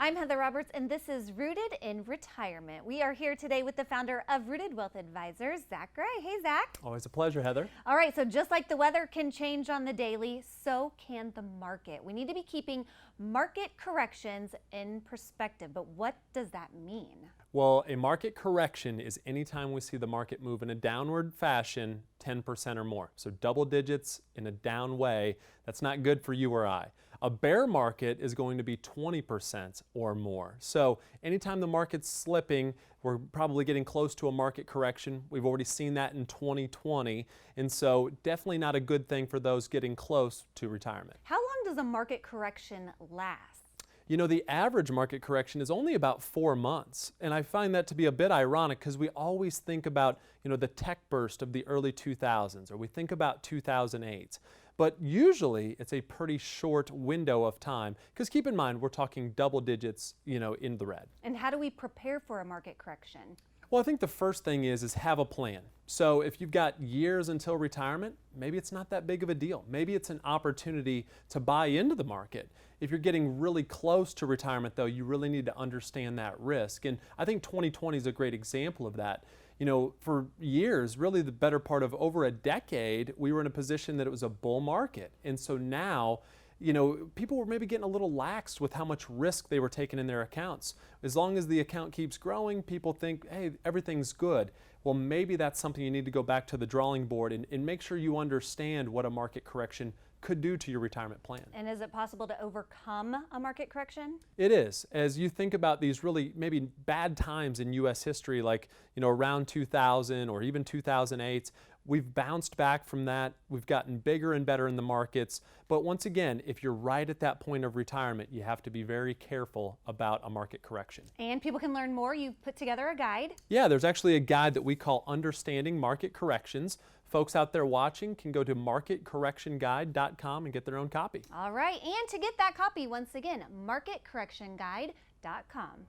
I'm Heather Roberts, and this is Rooted in Retirement. We are here today with the founder of Rooted Wealth Advisors, Zach Gray. Hey, Zach. Always a pleasure, Heather. All right, so just like the weather can change on the daily, so can the market. We need to be keeping market corrections in perspective, but what does that mean? Well, a market correction is anytime we see the market move in a downward fashion 10% or more. So double digits in a down way, that's not good for you or I. A bear market is going to be 20% or more. So anytime the market's slipping, we're probably getting close to a market correction. We've already seen that in 2020. And so definitely not a good thing for those getting close to retirement. How long does a market correction last? You know, the average market correction is only about 4 months. And I find that to be a bit ironic because we always think about, the tech burst of the early 2000s, or we think about 2008. But usually it's a pretty short window of time because keep in mind, we're talking double digits, in the red. And how do we prepare for a market correction? Well, I think the first thing is have a plan. So if you've got years until retirement, maybe it's not that big of a deal. Maybe it's an opportunity to buy into the market. If you're getting really close to retirement, though, you really need to understand that risk. And I think 2020 is a great example of that. For years, really the better part of over a decade, we were in a position that it was a bull market. And so now, people were maybe getting a little lax with how much risk they were taking in their accounts. As long as the account keeps growing, people think, hey, everything's good. Well, maybe that's something you need to go back to the drawing board and make sure you understand what a market correction could do to your retirement plan. And is it possible to overcome a market correction? It is. As you think about these really maybe bad times in U.S. history, like, around 2000 or even 2008, we've bounced back from that. We've gotten bigger and better in the markets. But once again, if you're right at that point of retirement, you have to be very careful about a market correction. And people can learn more. You've put together a guide. Yeah, there's actually a guide that we call Understanding Market Corrections. Folks out there watching can go to marketcorrectionguide.com and get their own copy. All right, and to get that copy, once again, marketcorrectionguide.com.